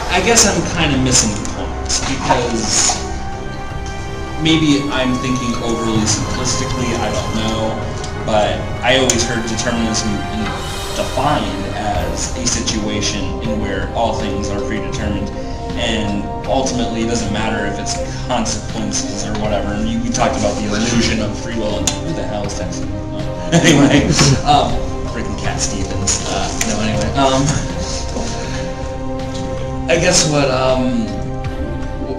I guess I'm kind of missing the point, because maybe I'm thinking overly simplistically, I don't know, but I always heard determinism defined as a situation in where all things are predetermined, and ultimately it doesn't matter if it's consequences or whatever. And we talked about the illusion of free will, and who the hell is texting? Anyway, freaking Cat Stevens. I guess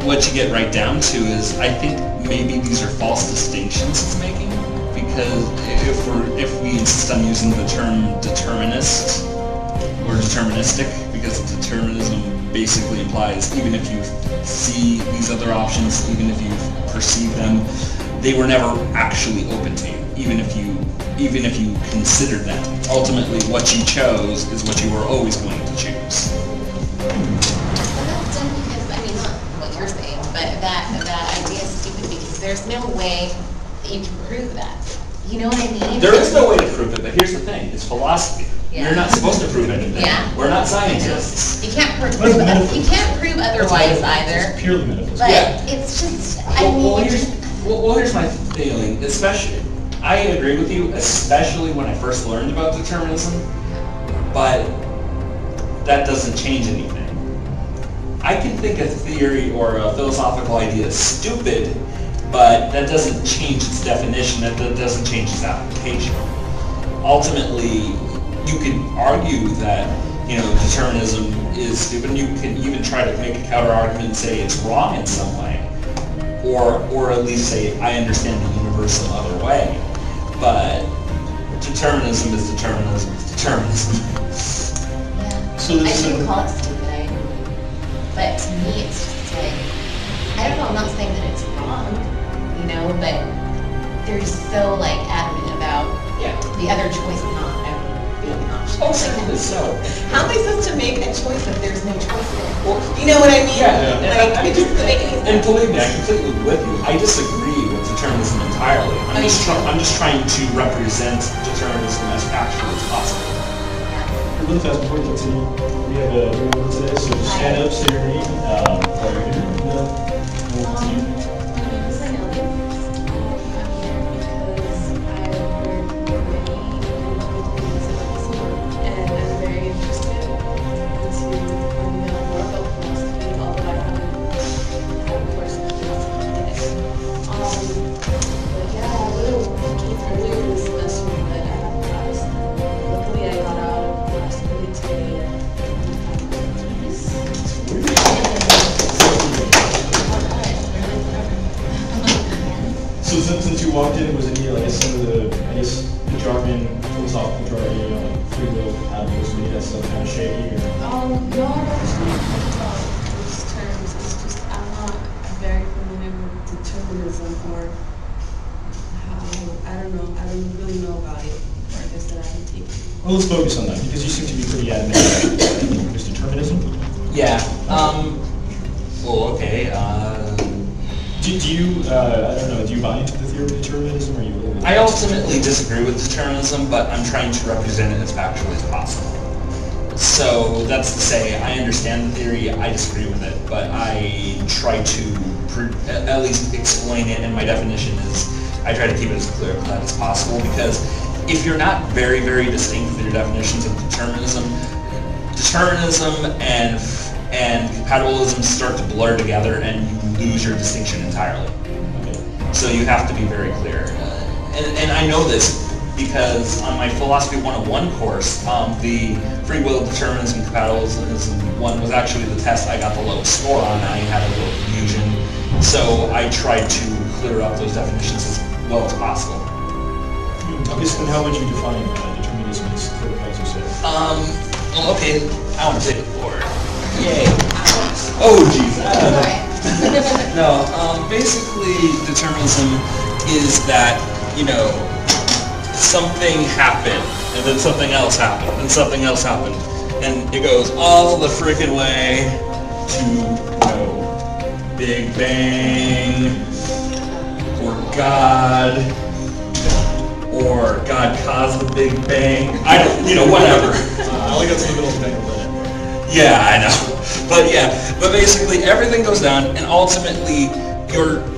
what you get right down to is, I think maybe these are false distinctions it's making, because if we insist on using the term determinist or deterministic, because determinism basically implies even if you see these other options, even if you perceive them, they were never actually open to you, even if you considered them. Ultimately, what you chose is what you were always going to choose. You're saying, but that idea is stupid, because there's no way that you can prove that. You know what I mean? There is no way to prove it, but here's the thing: it's philosophy. Yeah. You're not supposed to prove anything. Yeah. We're not scientists. You can't prove otherwise either. It's purely metaphysical. But Yeah. it's just, Here's my feeling. Especially, I agree with you, especially when I first learned about determinism, but that doesn't change anything. I can think a theory or a philosophical idea is stupid, but that doesn't change its definition, that doesn't change its application. Ultimately, you can argue that, determinism is stupid, and you can even try to make a counter argument and say it's wrong in some way, or at least say, I understand the universe some other way. But determinism is determinism is determinism. yeah. So I this shouldn't call it stupid, but to me it's just like, I don't know, I'm not saying that it's wrong, but they're so adamant about the other choice not ever being an option. Oh, certainly so. How am I supposed to make a choice if there's no choice there? You know what I mean? Yeah. It just doesn't make any And sense. believe me, I'm completely with you. I disagree with determinism entirely. I'm just trying to represent determinism as factual as possible. Really fast before we continue, we have a room today, so just stand up, say your name, or your name, we'll continue. So since you walked in, was any, some of the jargon, philosophical jargon, free will, compatibilism, any of that stuff kind of shaky? Or? No, I actually think about these terms. It's just I'm not very familiar with determinism, or how, I don't know. I don't really know about it, or I guess that I haven't taken. Well, let's focus on that, because you seem to be pretty adamant about this determinism. Yeah. Okay. Do you, I don't know, do you buy into the theory of determinism, or are you a little bit... I ultimately disagree with determinism, but I'm trying to represent it as factually as possible. So that's to say, I understand the theory, I disagree with it, but I try to at least explain it, and my definition is, I try to keep it as clear-cut as possible, because if you're not very, very distinct with your definitions of determinism and compatibilism start to blur together, and you lose your distinction entirely. Okay. So you have to be very clear. And I know this because on my Philosophy 101 course, the free will, determinism, compatibilism one was actually the test I got the lowest score on. I had a little confusion. So I tried to clear up those definitions as well as possible. Okay, so then how would you define determinism as clear-cut, as you said? Well, okay, I want to say the Lord. Yay. Oh, jeez. No, basically determinism is that, something happened, and then something else happened, and something else happened, and it goes all the freaking way to, Big Bang, or God caused the Big Bang. I don't, whatever. I like that some middle thing of it. Yeah, I know. But basically everything goes down, and ultimately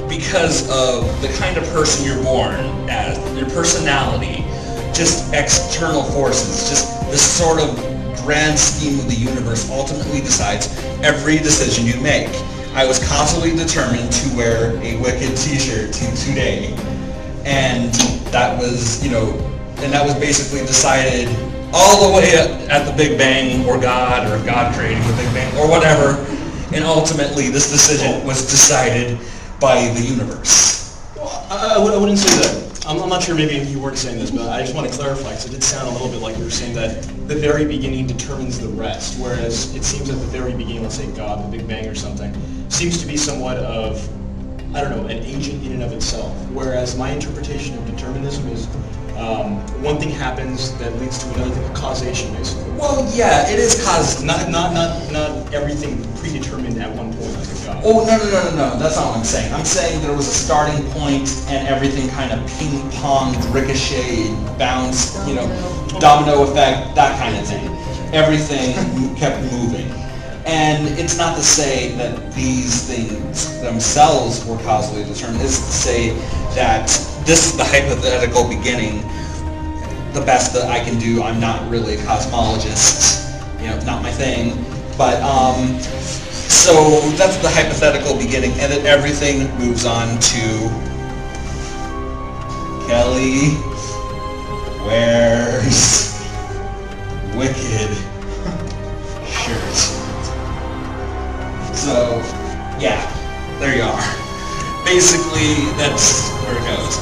because of the kind of person you're born as, your personality, just external forces, just this sort of grand scheme of the universe ultimately decides every decision you make. I was constantly determined to wear a Wicked t-shirt today, and that was, and that was basically decided all the way at the Big Bang, or God creating the Big Bang, or whatever, and ultimately this decision was decided by the universe. I wouldn't say that. I'm not sure, maybe you weren't saying this, but I just want to clarify, because it did sound a little bit like you were saying that the very beginning determines the rest, whereas it seems at the very beginning, let's say God, the Big Bang or something, seems to be somewhat of, I don't know, an agent in and of itself, whereas my interpretation of determinism is one thing happens that leads to another thing, causation, basically. Well, yeah, it is cause. Not everything predetermined at one point, like a God. Oh, no, that's not what I'm saying. I'm saying there was a starting point and everything kind of ping-ponged, ricocheted, bounced, domino effect, that kind of thing. Everything kept moving. And it's not to say that these things themselves were causally determined. It's to say that this is the hypothetical beginning, the best that I can do. I'm not really a cosmologist, not my thing. But, so that's the hypothetical beginning, and then everything moves on to Kelly wears Wicked shirt. So, yeah, there you are. Basically, that's where it goes.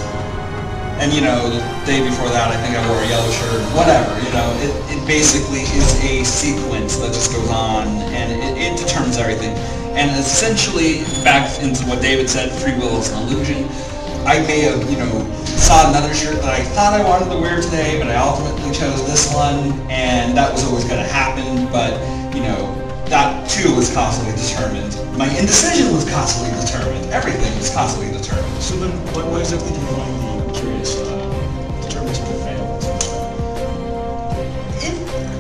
And the day before that, I think I wore a yellow shirt, whatever, it basically is a sequence that just goes on, and it determines everything. And essentially, back into what David said, free will is an illusion. I may have, saw another shirt that I thought I wanted to wear today, but I ultimately chose this one, and that was always going to happen, but, that too was constantly determined. My indecision was constantly determined. Everything was constantly determined. So then, why exactly do you find the curious determinism to fail?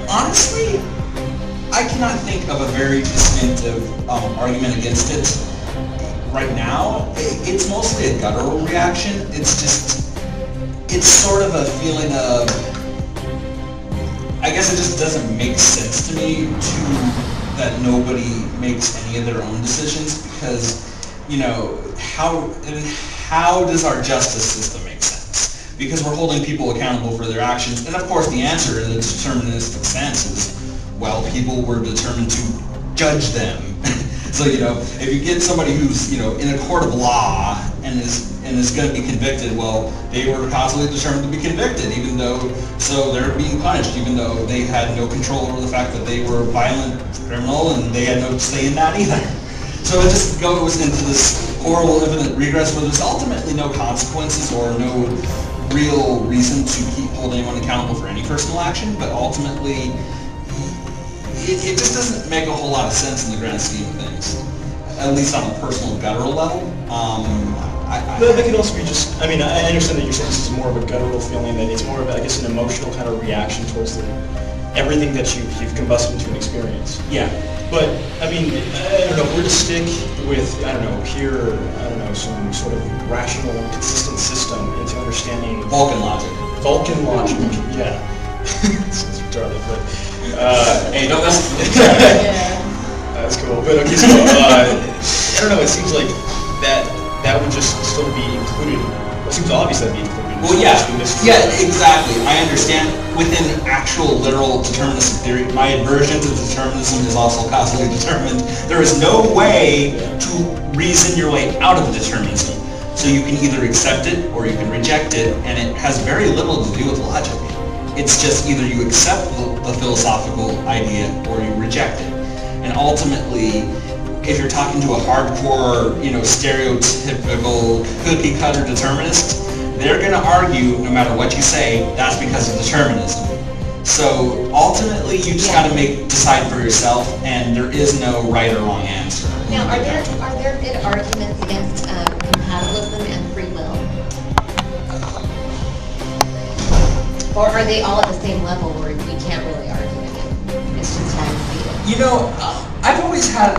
Honestly, I cannot think of a very distinctive argument against it right now. It's mostly a guttural reaction. It's sort of a feeling of, I guess it just doesn't make sense to me that nobody makes any of their own decisions, because, how does our justice system make sense? Because we're holding people accountable for their actions, and of course the answer in the deterministic sense is, well, people were determined to judge them. So, if you get somebody who's, in a court of law and is going to be convicted, well, they were constantly determined to be convicted, so they're being punished, even though they had no control over the fact that they were a violent criminal, and they had no say in that either. So it just goes into this horrible infinite regress where there's ultimately no consequences or no real reason to keep holding anyone accountable for any personal action, but ultimately it just doesn't make a whole lot of sense in the grand scheme of things, at least on a personal guttural level. But that could also be just, I understand that you're saying this is more of a guttural feeling, that it's more of, I guess, an emotional kind of reaction towards everything that you've combusted into an experience. Yeah. But, I don't know, if we're to stick with, some sort of rational, consistent system into understanding... Vulcan logic, yeah. Sounds retarded, but... hey, no, that's... That's cool. But okay, so, I don't know, it seems like that would just still be included. Well, it seems obvious that'd be included. Well, yeah, exactly. I understand. Within actual literal deterministic theory, my aversion to determinism is also causally determined. There is no way to reason your way out of determinism. So you can either accept it or you can reject it, and it has very little to do with logic. It's just either you accept the philosophical idea or you reject it. And ultimately, if you're talking to a hardcore, stereotypical cookie-cutter determinist, they're going to argue, no matter what you say, that's because of determinism. So ultimately, you just got to decide for yourself, and there is no right or wrong answer. Now, are there good arguments against compatibilism and free will? Or are they all at the same level where you can't really argue it? It's just how you see it? You know, I've always had